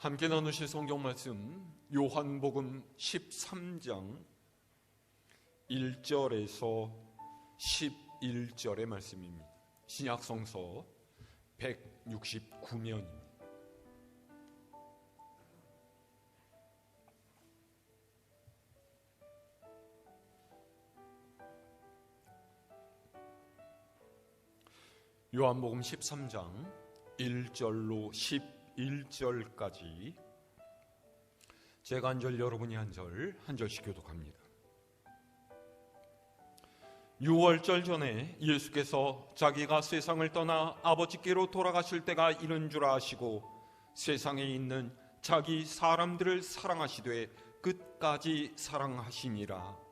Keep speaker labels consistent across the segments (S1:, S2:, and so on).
S1: 함께 나누실 성경 말씀 요한복음 13장 1절에서 11절의 말씀입니다. 신약성서 169면입니다. 요한복음 13장 1절로 11절까지 제가 한 절, 여러분이 한 절, 한 절씩 교독합니다. 6월절 전에 예수께서 자기가 세상을 떠나 아버지께로 돌아가실 때가 이른 줄 아시고 세상에 있는 자기 사람들을 사랑하시되 끝까지 사랑하시니라.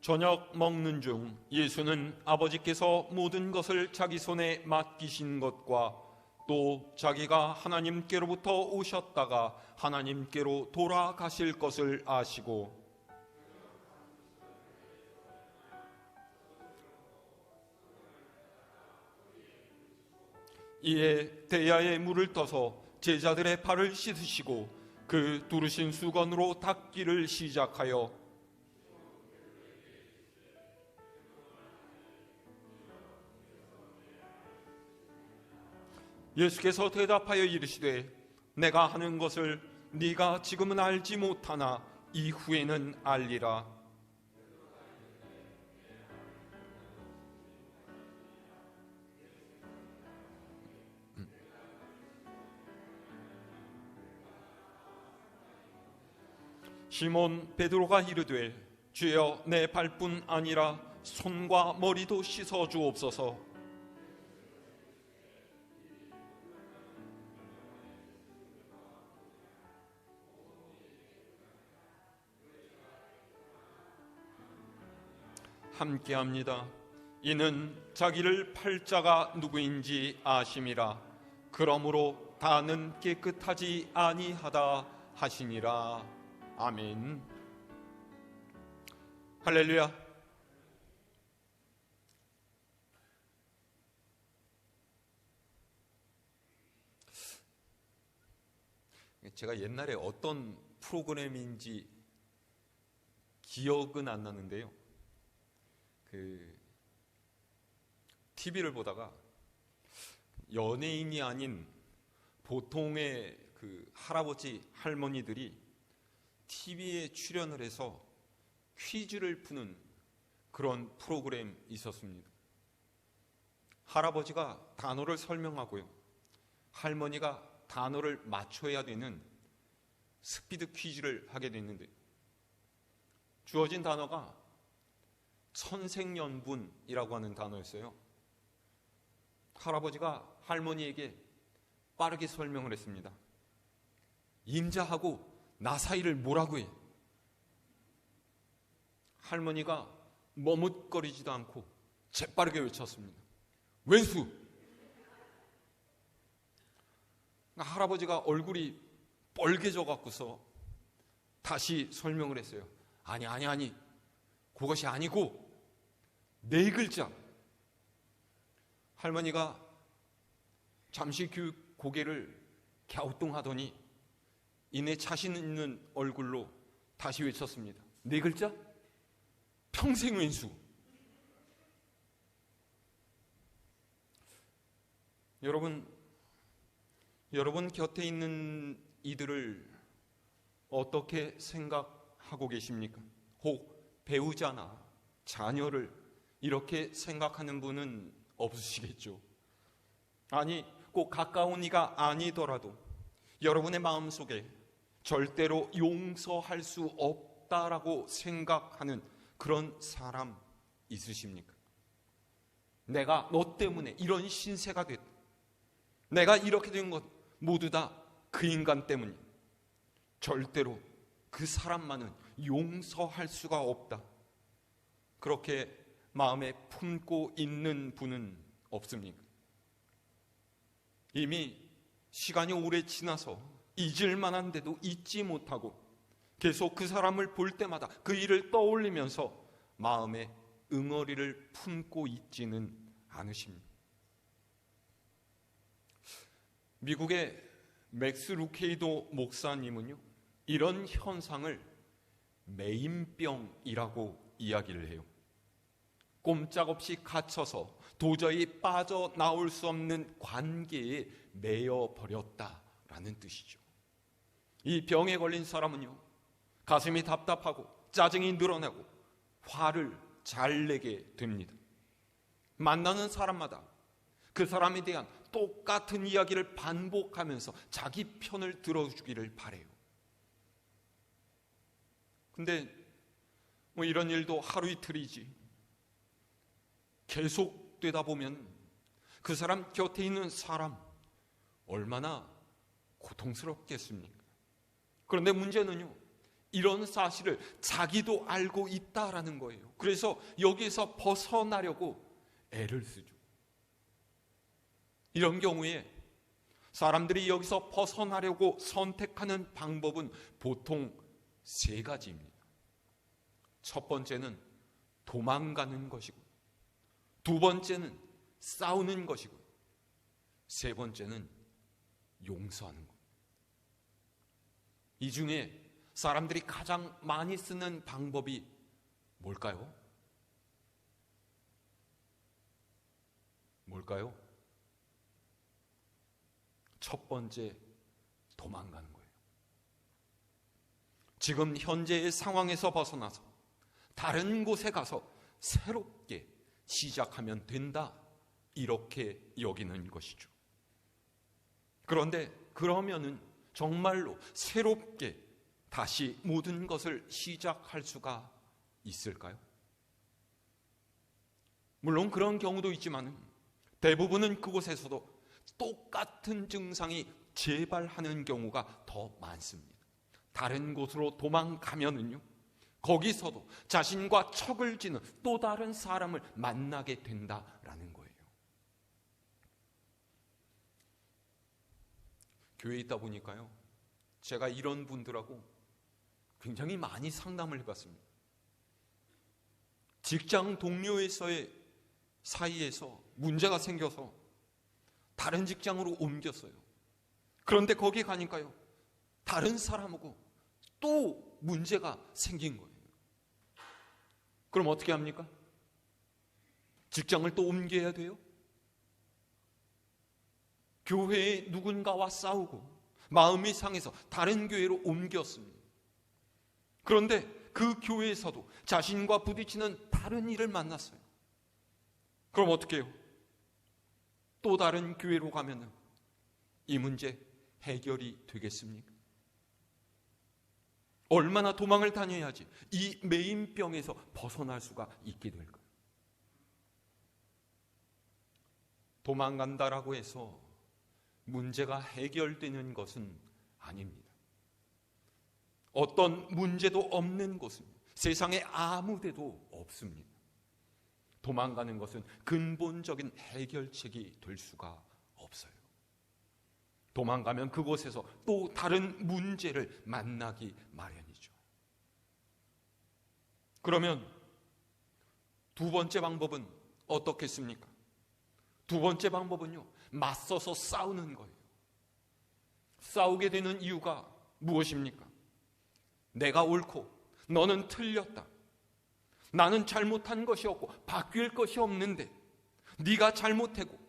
S1: 저녁 먹는 중 예수는 아버지께서 모든 것을 자기 손에 맡기신 것과 또 자기가 하나님께로부터 오셨다가 하나님께로 돌아가실 것을 아시고 이에 대야에 물을 떠서 제자들의 발을 씻으시고 그 두르신 수건으로 닦기를 시작하여 예수께서 대답하여 이르시되 내가 하는 것을 네가 지금은 알지 못하나 이후에는 알리라. 시몬 베드로가 이르되 주여 내 발뿐 아니라 손과 머리도 씻어 주옵소서. 함께합니다. 이는 자기를 팔 자가 누구인지 아심이라. 그러므로 다는 깨끗하지 아니하다 하시니라. 아멘. 할렐루야. 제가 옛날에 어떤 프로그램인지 기억은 안 나는데요, TV를 보다가 연예인이 아닌 보통의 할아버지, 할머니들이 TV에 출연을 해서 퀴즈를 푸는 그런 프로그램이 있었습니다. 할아버지가 단어를 설명하고요, 할머니가 단어를 맞춰야 되는 스피드 퀴즈를 하게 됐는데 주어진 단어가 천생연분이라고 하는 단어였어요. 할아버지가 할머니에게 빠르게 설명을 했습니다. 임자하고 나 사이를 뭐라고 해? 할머니가 머뭇거리지도 않고 재빠르게 외쳤습니다. 왼수! 할아버지가 얼굴이 빨개져 갖고서 다시 설명을 했어요. 아니 그것이 아니고 네 글자. 할머니가 잠시 고개를 갸우뚱하더니 이내 자신 있는 얼굴로 다시 외쳤습니다. 네 글자? 평생 왼수. 여러분 곁에 있는 이들을 어떻게 생각하고 계십니까? 혹 배우자나 자녀를 이렇게 생각하는 분은 없으시겠죠. 아니, 꼭 가까운 이가 아니더라도 여러분의 마음속에 절대로 용서할 수 없다라고 생각하는 그런 사람 있으십니까? 내가 너 때문에 이런 신세가 됐다. 내가 이렇게 된 것 모두 다 그 인간 때문이야. 절대로 그 사람만은 용서할 수가 없다. 그렇게 마음에 품고 있는 분은 없습니까? 이미 시간이 오래 지나서 잊을 만한데도 잊지 못하고 계속 그 사람을 볼 때마다 그 일을 떠올리면서 마음에 응어리를 품고 있지는 않으십니다. 미국의 맥스 루케이도 목사님은요, 이런 현상을 매인병이라고 이야기를 해요. 꼼짝없이 갇혀서 도저히 빠져나올 수 없는 관계에 매여 버렸다라는 뜻이죠. 이 병에 걸린 사람은요, 가슴이 답답하고 짜증이 늘어나고 화를 잘 내게 됩니다. 만나는 사람마다 그 사람에 대한 똑같은 이야기를 반복하면서 자기 편을 들어주기를 바래요. 근데 뭐 이런 일도 하루 이틀이지 계속되다 보면 그 사람 곁에 있는 사람 얼마나 고통스럽겠습니까? 그런데 문제는요, 이런 사실을 자기도 알고 있다라는 거예요. 그래서 여기서 벗어나려고 애를 쓰죠. 이런 경우에 사람들이 여기서 벗어나려고 선택하는 방법은 보통 세 가지입니다. 첫 번째는 도망가는 것이고, 두 번째는 싸우는 것이고, 세 번째는 용서하는 것. 이 중에 사람들이 가장 많이 쓰는 방법이 뭘까요? 뭘까요? 첫 번째, 도망가는 거예요. 지금 현재의 상황에서 벗어나서 다른 곳에 가서 새롭게 시작하면 된다, 이렇게 여기는 것이죠. 그런데 그러면은 정말로 새롭게 다시 모든 것을 시작할 수가 있을까요? 물론 그런 경우도 있지만 대부분은 그곳에서도 똑같은 증상이 재발하는 경우가 더 많습니다. 다른 곳으로 도망가면은요, 거기서도 자신과 척을 지는 또 다른 사람을 만나게 된다라는 거예요. 교회에 있다 보니까요, 제가 이런 분들하고 굉장히 많이 상담을 해봤습니다. 직장 동료에서의 사이에서 문제가 생겨서 다른 직장으로 옮겼어요. 그런데 거기 가니까요, 다른 사람하고 또 문제가 생긴 거예요. 그럼 어떻게 합니까? 직장을 또 옮겨야 돼요? 교회에 누군가와 싸우고 마음이 상해서 다른 교회로 옮겼습니다. 그런데 그 교회에서도 자신과 부딪히는 다른 일을 만났어요. 그럼 어떻게 해요? 또 다른 교회로 가면 이 문제 해결이 되겠습니까? 얼마나 도망을 다녀야지 이 매인병에서 벗어날 수가 있게 될까요? 도망간다라고 해서 문제가 해결되는 것은 아닙니다. 어떤 문제도 없는 곳은 세상에 아무 데도 없습니다. 도망가는 것은 근본적인 해결책이 될 수가 없어요. 도망가면 그곳에서 또 다른 문제를 만나기 마련이죠. 그러면 두 번째 방법은 어떻겠습니까? 두 번째 방법은요, 맞서서 싸우는 거예요. 싸우게 되는 이유가 무엇입니까? 내가 옳고 너는 틀렸다. 나는 잘못한 것이 없고 바뀔 것이 없는데 네가 잘못하고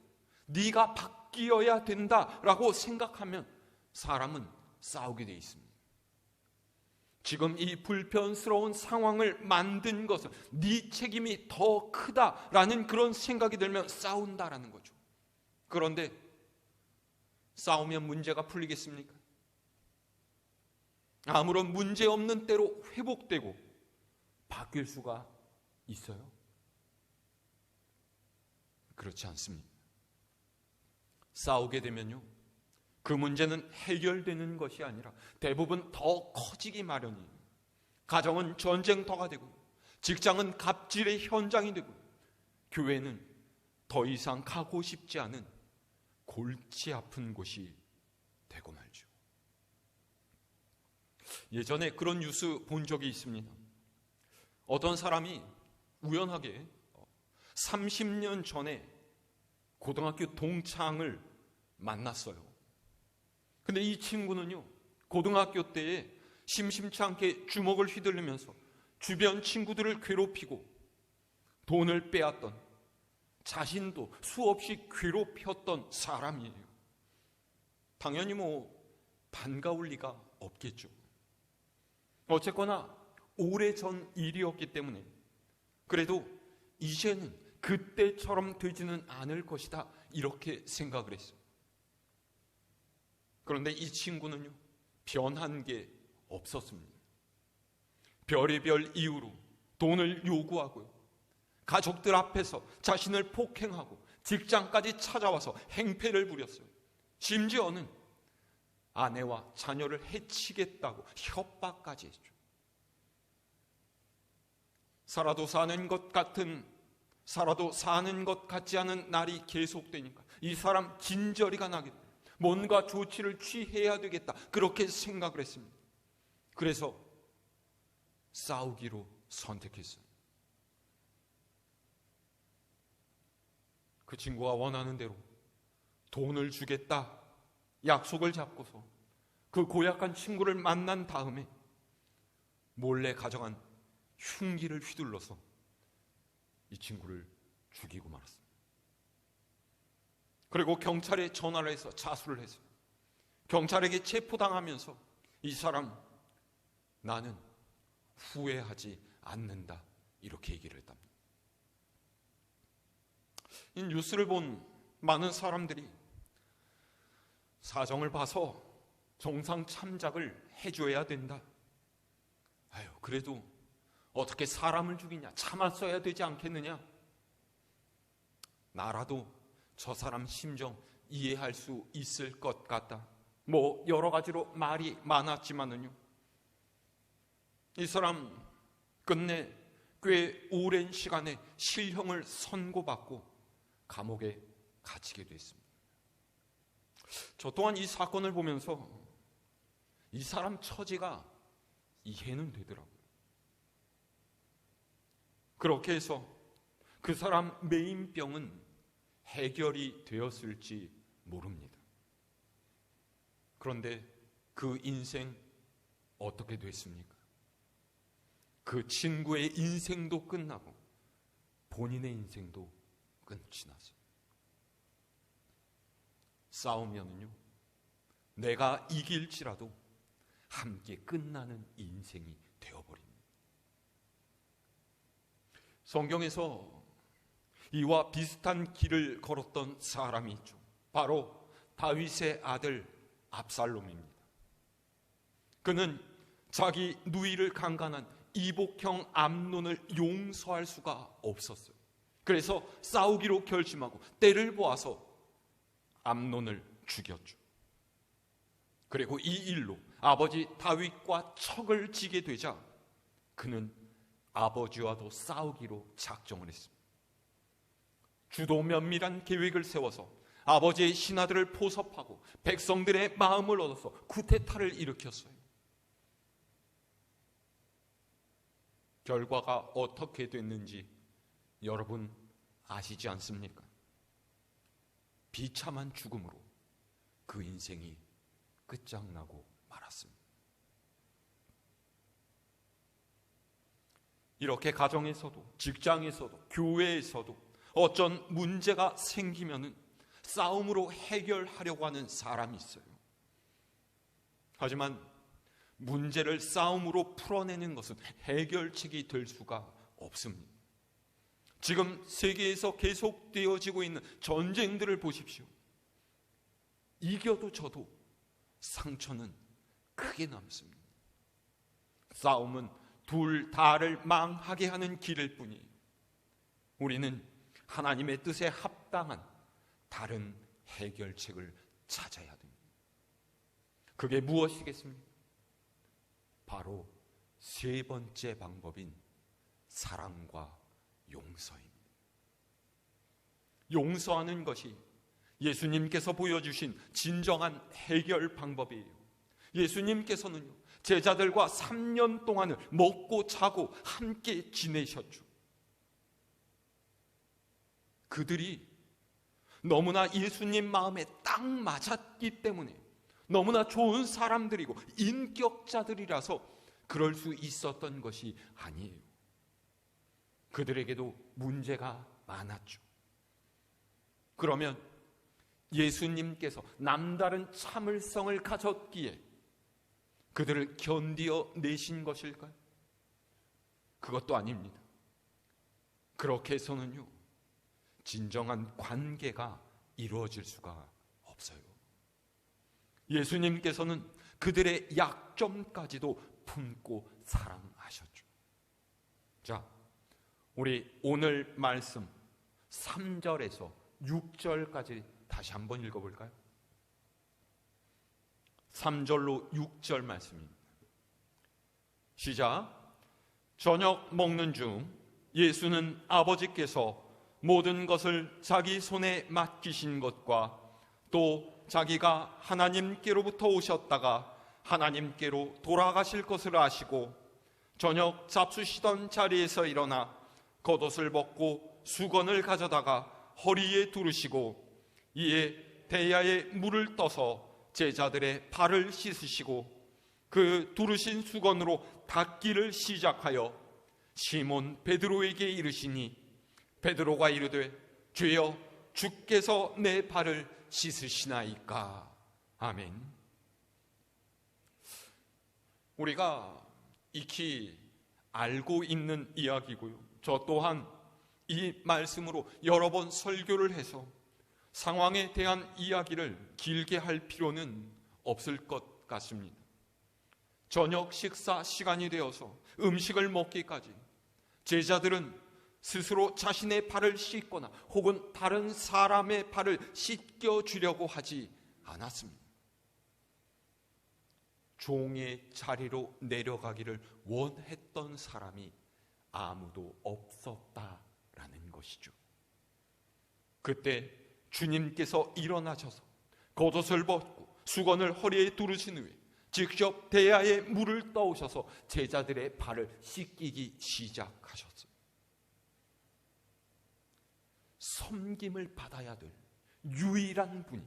S1: 네가 바뀌어야 된다라고 생각하면 사람은 싸우게 돼 있습니다. 지금 이 불편스러운 상황을 만든 것은 네 책임이 더 크다라는 그런 생각이 들면 싸운다라는 거죠. 그런데 싸우면 문제가 풀리겠습니까? 아무런 문제 없는 때로 회복되고 바뀔 수가 있어요? 그렇지 않습니다. 싸우게 되면요, 그 문제는 해결되는 것이 아니라 대부분 더 커지기 마련이에요. 가정은 전쟁터가 되고, 직장은 갑질의 현장이 되고, 교회는 더 이상 가고 싶지 않은 골치 아픈 곳이 되고 말죠. 예전에 그런 뉴스 본 적이 있습니다. 어떤 사람이 우연하게 30년 전에 고등학교 동창을 만났어요. 근데 이 친구는요, 고등학교 때에 심심치 않게 주먹을 휘둘르면서 주변 친구들을 괴롭히고 돈을 빼앗던, 자신도 수없이 괴롭혔던 사람이에요. 당연히 반가울 리가 없겠죠. 어쨌거나 오래전 일이었기 때문에 그래도 이제는 그때처럼 되지는 않을 것이다, 이렇게 생각을 했어요. 그런데 이 친구는요, 변한 게 없었습니다. 별의별 이유로 돈을 요구하고요, 가족들 앞에서 자신을 폭행하고 직장까지 찾아와서 행패를 부렸어요. 심지어는 아내와 자녀를 해치겠다고 협박까지 했죠. 살아도 사는 것 같지 않은 날이 계속되니까 이 사람 진저리가 나겠다, 뭔가 조치를 취해야 되겠다, 그렇게 생각을 했습니다. 그래서 싸우기로 선택했어요. 그 친구가 원하는 대로 돈을 주겠다 약속을 잡고서 그 고약한 친구를 만난 다음에 몰래 가져간 흉기를 휘둘러서 이 친구를 죽이고 말았습니다. 그리고 경찰에 전화를 해서 자수를 했어요. 경찰에게 체포당하면서 이 사람, 나는 후회하지 않는다, 이렇게 얘기를 했답니다. 이 뉴스를 본 많은 사람들이 사정을 봐서 정상 참작을 해줘야 된다, 그래도 어떻게 사람을 죽이냐, 참았어야 되지 않겠느냐, 나라도 저 사람 심정 이해할 수 있을 것 같다, 여러 가지로 말이 많았지만은요, 이 사람 끝내 꽤 오랜 시간에 실형을 선고받고 감옥에 갇히게 됐습니다. 저 또한 이 사건을 보면서 이 사람 처지가 이해는 되더라고요. 그렇게 해서 그 사람 메인병은 해결이 되었을지 모릅니다. 그런데 그 인생 어떻게 됐습니까? 그 친구의 인생도 끝나고 본인의 인생도 끝이 났어요. 싸우면은요, 내가 이길지라도 함께 끝나는 인생이 되어버립니다. 성경에서 이와 비슷한 길을 걸었던 사람이 있죠. 바로 다윗의 아들 압살롬입니다. 그는 자기 누이를 강간한 이복형 암논을 용서할 수가 없었어요. 그래서 싸우기로 결심하고 때를 보아서 암논을 죽였죠. 그리고 이 일로 아버지 다윗과 척을 지게 되자 그는 아버지와도 싸우기로 작정을 했습니다. 주도 면밀한 계획을 세워서 아버지의 신하들을 포섭하고 백성들의 마음을 얻어서 쿠데타를 일으켰어요. 결과가 어떻게 됐는지 여러분 아시지 않습니까? 비참한 죽음으로 그 인생이 끝장나고 말았습니다. 이렇게 가정에서도, 직장에서도, 교회에서도 어쩐 문제가 생기면은 싸움으로 해결하려고 하는 사람이 있어요. 하지만 문제를 싸움으로 풀어내는 것은 해결책이 될 수가 없습니다. 지금 세계에서 계속되어지고 있는 전쟁들을 보십시오. 이겨도 져도 상처는 크게 남습니다. 싸움은 둘 다를 망하게 하는 길일 뿐이에요. 우리는 하나님의 뜻에 합당한 다른 해결책을 찾아야 됩니다. 그게 무엇이겠습니까? 바로 세 번째 방법인 사랑과 용서입니다. 용서하는 것이 예수님께서 보여주신 진정한 해결 방법이에요. 예수님께서는요, 제자들과 3년 동안을 먹고 자고 함께 지내셨죠. 그들이 너무나 예수님 마음에 딱 맞았기 때문에 너무나 좋은 사람들이고 인격자들이라서 그럴 수 있었던 것이 아니에요. 그들에게도 문제가 많았죠. 그러면 예수님께서 남다른 참을성을 가졌기에 그들을 견디어 내신 것일까요? 그것도 아닙니다. 그렇게 해서는요, 진정한 관계가 이루어질 수가 없어요. 예수님께서는 그들의 약점까지도 품고 사랑하셨죠. 자, 우리 오늘 말씀 3절에서 6절까지 다시 한번 읽어볼까요? 3절로 6절 말씀입니다. 시작. 저녁 먹는 중 예수는 아버지께서 모든 것을 자기 손에 맡기신 것과 또 자기가 하나님께로부터 오셨다가 하나님께로 돌아가실 것을 아시고 저녁 잡수시던 자리에서 일어나 겉옷을 벗고 수건을 가져다가 허리에 두르시고 이에 대야에 물을 떠서 제자들의 발을 씻으시고 그 두르신 수건으로 닦기를 시작하여 시몬 베드로에게 이르시니 베드로가 이르되 주여 주께서 내 발을 씻으시나이까. 아멘. 우리가 익히 알고 있는 이야기고요, 저 또한 이 말씀으로 여러 번 설교를 해서 상황에 대한 이야기를 길게 할 필요는 없을 것 같습니다. 저녁 식사 시간이 되어서 음식을 먹기까지 제자들은 스스로 자신의 발을 씻거나 혹은 다른 사람의 발을 씻겨주려고 하지 않았습니다. 종의 자리로 내려가기를 원했던 사람이 아무도 없었다라는 것이죠. 그때 주님께서 일어나셔서 겉옷을 벗고 수건을 허리에 두르신 후에 직접 대야에 물을 떠오셔서 제자들의 발을 씻기기 시작하셨어요. 섬김을 받아야 될 유일한 분이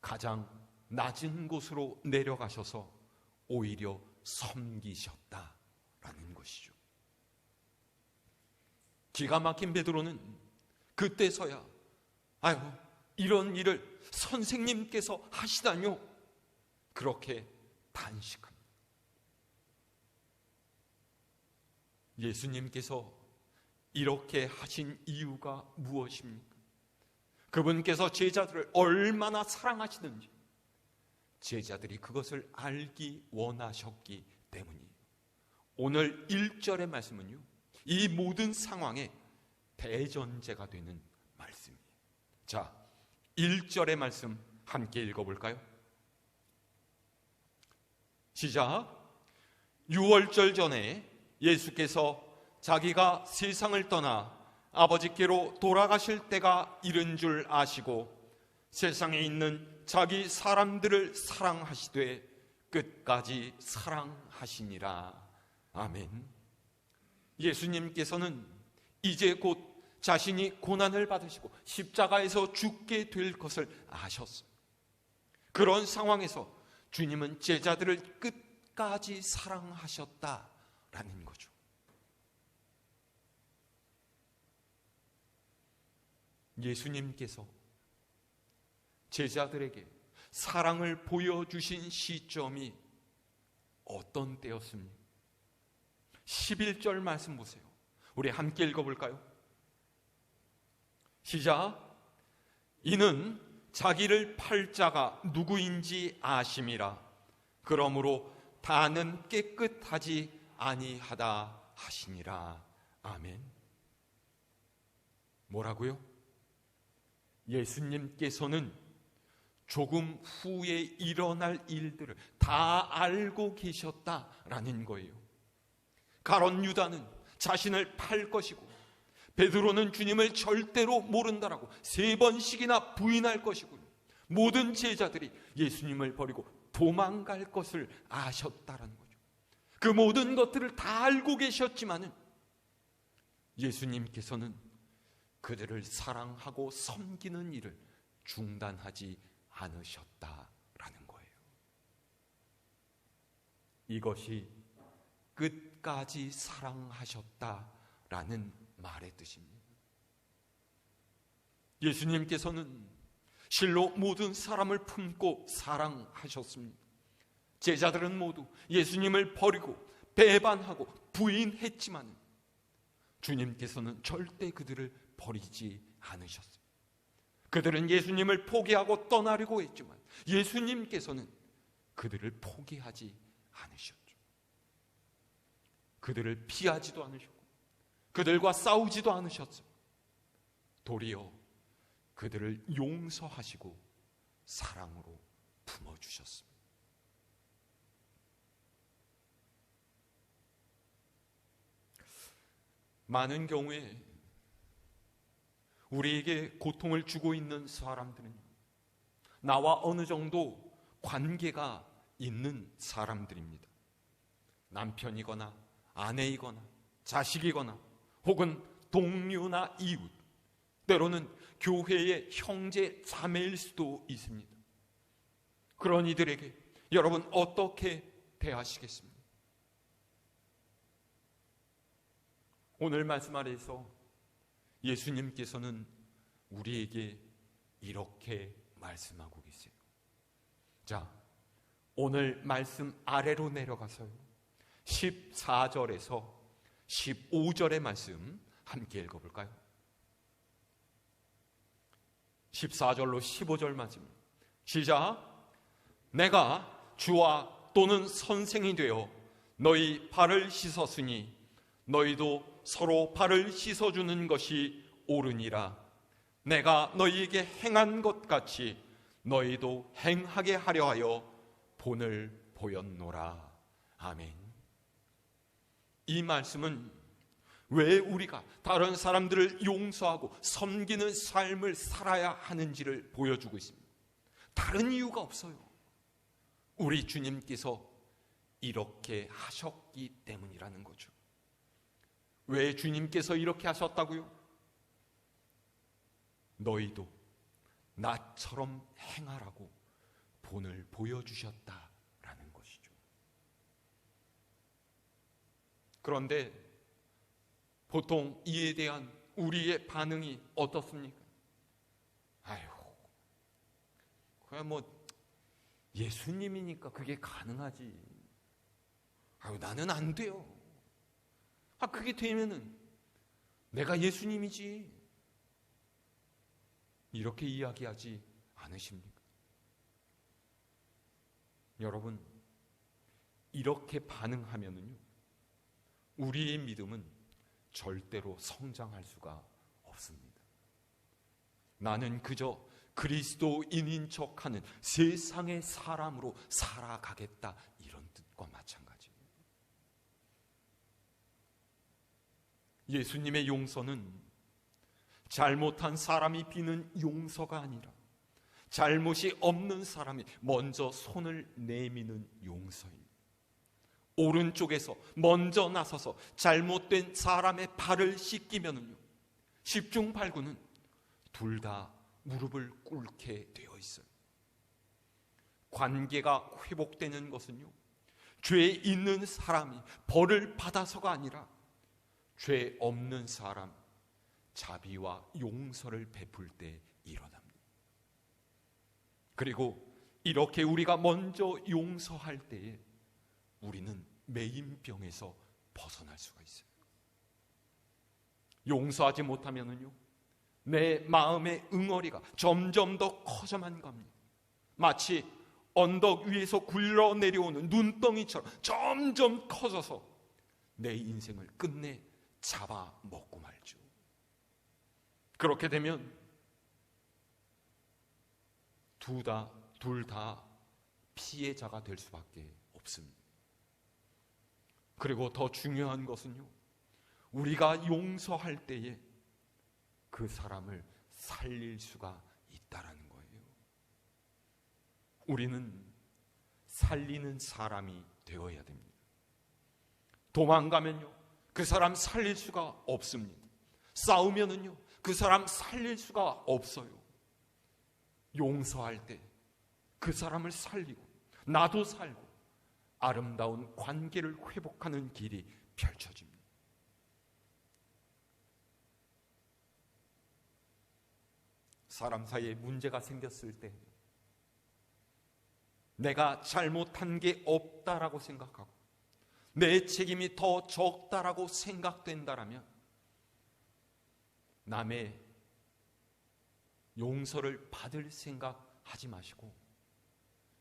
S1: 가장 낮은 곳으로 내려가셔서 오히려 섬기셨다라는 것이죠. 기가 막힌 베드로는 그때서야 아유, 이런 일을 선생님께서 하시다뇨, 그렇게 단식합니다. 예수님께서 이렇게 하신 이유가 무엇입니까? 그분께서 제자들을 얼마나 사랑하시는지 제자들이 그것을 알기 원하셨기 때문이에요. 오늘 1절의 말씀은요, 이 모든 상황의 대전제가 되는 말씀이에요. 자, 1절의 말씀 함께 읽어볼까요? 시작. 유월절 전에 예수께서 자기가 세상을 떠나 아버지께로 돌아가실 때가 이른 줄 아시고 세상에 있는 자기 사람들을 사랑하시되 끝까지 사랑하시니라. 아멘. 예수님께서는 이제 곧 자신이 고난을 받으시고 십자가에서 죽게 될 것을 아셨어요. 그런 상황에서 주님은 제자들을 끝까지 사랑하셨다라는 거죠. 예수님께서 제자들에게 사랑을 보여주신 시점이 어떤 때였습니까? 11절 말씀 보세요. 우리 함께 읽어볼까요? 시작. 이는 자기를 팔 자가 누구인지 아심이라. 그러므로 다는 깨끗하지 아니하다 하시니라. 아멘. 뭐라고요? 예수님께서는 조금 후에 일어날 일들을 다 알고 계셨다라는 거예요. 가룟 유다는 자신을 팔 것이고 베드로는 주님을 절대로 모른다라고 3번씩이나 부인할 것이고 모든 제자들이 예수님을 버리고 도망갈 것을 아셨다라는 거죠. 그 모든 것들을 다 알고 계셨지만은 예수님께서는 그들을 사랑하고 섬기는 일을 중단하지 않으셨다라는 거예요. 이것이 끝까지 사랑하셨다라는 말의 뜻입니다. 예수님께서는 실로 모든 사람을 품고 사랑하셨습니다. 제자들은 모두 예수님을 버리고 배반하고 부인했지만 주님께서는 절대 그들을 버리지 않으셨어요. 그들은 예수님을 포기하고 떠나려고 했지만 예수님께서는 그들을 포기하지 않으셨죠. 그들을 피하지도 않으셨고 그들과 싸우지도 않으셨어요. 도리어 그들을 용서하시고 사랑으로 품어주셨습니다. 많은 경우에 우리에게 고통을 주고 있는 사람들은 나와 어느 정도 관계가 있는 사람들입니다. 남편이거나 아내이거나 자식이거나 혹은 동료나 이웃, 때로는 교회의 형제 자매일 수도 있습니다. 그런 이들에게 여러분 어떻게 대하시겠습니까? 오늘 말씀 아래에서 예수님께서는 우리에게 이렇게 말씀하고 계세요. 자, 오늘 말씀 아래로 내려가서요 14절에서 15절의 말씀 함께 읽어볼까요? 14절로 15절 말씀 시작. 내가 주와 또는 선생이 되어 너희 발을 씻었으니 너희도 서로 발을 씻어주는 것이 옳으니라. 내가 너희에게 행한 것 같이 너희도 행하게 하려 하여 본을 보였노라. 아멘. 이 말씀은 왜 우리가 다른 사람들을 용서하고 섬기는 삶을 살아야 하는지를 보여주고 있습니다. 다른 이유가 없어요. 우리 주님께서 이렇게 하셨기 때문이라는 거죠. 왜 주님께서 이렇게 하셨다고요? 너희도 나처럼 행하라고 본을 보여주셨다라는 것이죠. 그런데 보통 이에 대한 우리의 반응이 어떻습니까? 아유, 그냥 뭐 예수님이니까 그게 가능하지. 아유, 나는 안 돼요. 그게 되면은 내가 예수님이지. 이렇게 이야기하지 않으십니까? 여러분, 이렇게 반응하면은요, 우리의 믿음은 절대로 성장할 수가 없습니다. 나는 그저 그리스도인인 척하는 세상의 사람으로 살아가겠다, 이런 뜻과 마찬가지입니다. 예수님의 용서는 잘못한 사람이 비는 용서가 아니라 잘못이 없는 사람이 먼저 손을 내미는 용서입니다. 오른쪽에서 먼저 나서서 잘못된 사람의 발을 씻기면은요, 10중 8구는 둘 다 무릎을 꿇게 되어 있어요. 관계가 회복되는 것은요, 죄 있는 사람이 벌을 받아서가 아니라 죄 없는 사람 자비와 용서를 베풀 때 일어납니다. 그리고 이렇게 우리가 먼저 용서할 때에 우리는 매인병에서 벗어날 수가 있어요. 용서하지 못하면은요, 내 마음의 응어리가 점점 더 커져만 갑니다. 마치 언덕 위에서 굴러 내려오는 눈덩이처럼 점점 커져서 내 인생을 끝내 잡아먹고 말죠. 그렇게 되면 둘 다 피해자가 될 수밖에 없습니다. 그리고 더 중요한 것은요, 우리가 용서할 때에 그 사람을 살릴 수가 있다라는 거예요. 우리는 살리는 사람이 되어야 됩니다. 도망가면요, 그 사람 살릴 수가 없습니다. 싸우면은요, 그 사람 살릴 수가 없어요. 용서할 때 그 사람을 살리고 나도 살고 아름다운 관계를 회복하는 길이 펼쳐집니다. 사람 사이에 문제가 생겼을 때 내가 잘못한 게 없다라고 생각하고 내 책임이 더 적다라고 생각된다라면 남의 용서를 받을 생각하지 마시고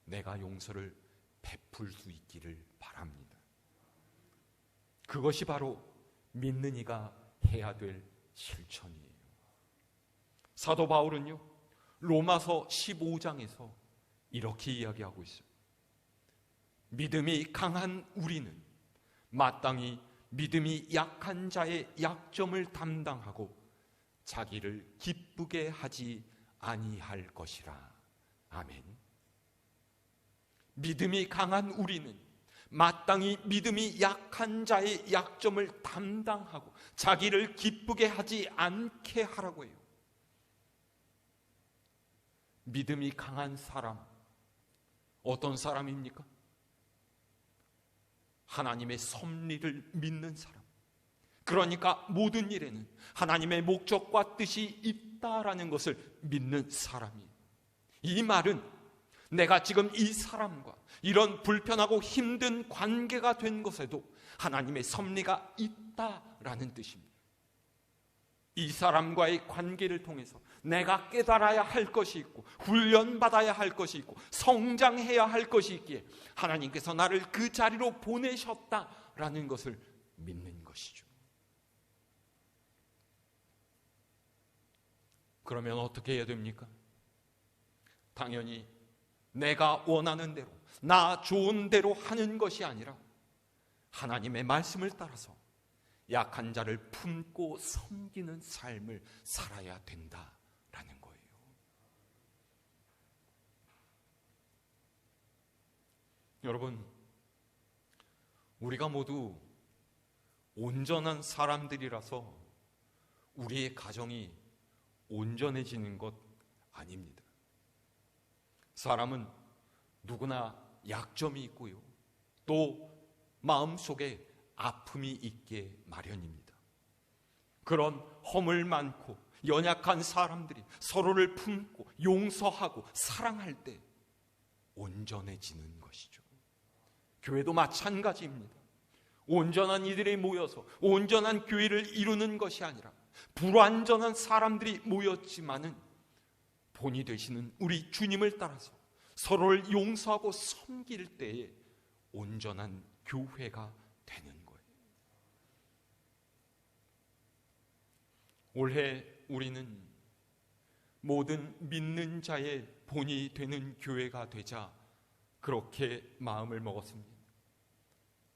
S1: 내가 용서를 베풀 수 있기를 바랍니다. 그것이 바로 믿는 이가 해야 될 실천이에요. 사도 바울은요, 로마서 15장에서 이렇게 이야기하고 있어요. 믿음이 강한 우리는 마땅히 믿음이 약한 자의 약점을 담당하고 자기를 기쁘게 하지 아니할 것이라. 아멘. 믿음이 강한 우리는 마땅히 믿음이 약한 자의 약점을 담당하고 자기를 기쁘게 하지 않게 하라고 해요. 믿음이 강한 사람, 어떤 사람입니까? 하나님의 섭리를 믿는 사람. 그러니까 모든 일에는 하나님의 목적과 뜻이 있다라는 것을 믿는 사람이에요. 이 말은 내가 지금 이 사람과 이런 불편하고 힘든 관계가 된 것에도 하나님의 섭리가 있다라는 뜻입니다. 이 사람과의 관계를 통해서 내가 깨달아야 할 것이 있고 훈련받아야 할 것이 있고 성장해야 할 것이 있기에 하나님께서 나를 그 자리로 보내셨다라는 것을 믿는 것이죠. 그러면 어떻게 해야 됩니까? 당연히 내가 원하는 대로 나 좋은 대로 하는 것이 아니라 하나님의 말씀을 따라서 약한 자를 품고 섬기는 삶을 살아야 된다라는 거예요. 여러분, 우리가 모두 온전한 사람들이라서 우리의 가정이 온전해지는 것 아닙니다. 사람은 누구나 약점이 있고요, 또 마음속에 아픔이 있게 마련입니다. 그런 허물 많고 연약한 사람들이 서로를 품고 용서하고 사랑할 때 온전해지는 것이죠. 교회도 마찬가지입니다. 온전한 이들이 모여서 온전한 교회를 이루는 것이 아니라 불완전한 사람들이 모였지만은 본이 되시는 우리 주님을 따라서 서로를 용서하고 섬길 때에 온전한 교회가 되는 거예요. 올해 우리는 모든 믿는 자의 본이 되는 교회가 되자 그렇게 마음을 먹었습니다.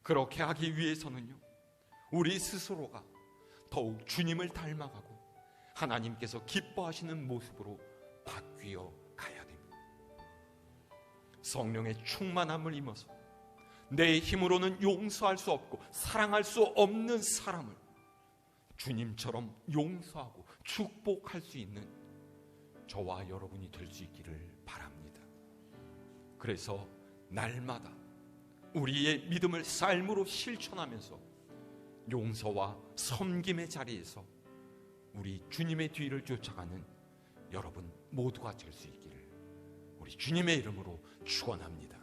S1: 그렇게 하기 위해서는요, 우리 스스로가 더욱 주님을 닮아가고 하나님께서 기뻐하시는 모습으로 바뀌어 가야 됩니다. 성령의 충만함을 입어서 내 힘으로는 용서할 수 없고 사랑할 수 없는 사람을 주님처럼 용서하고 축복할 수 있는 저와 여러분이 될 수 있기를 바랍니다. 그래서 날마다 우리의 믿음을 삶으로 실천하면서 용서와 섬김의 자리에서 우리 주님의 뒤를 쫓아가는 여러분 모두가 될 수 있기를 우리 주님의 이름으로 축원합니다.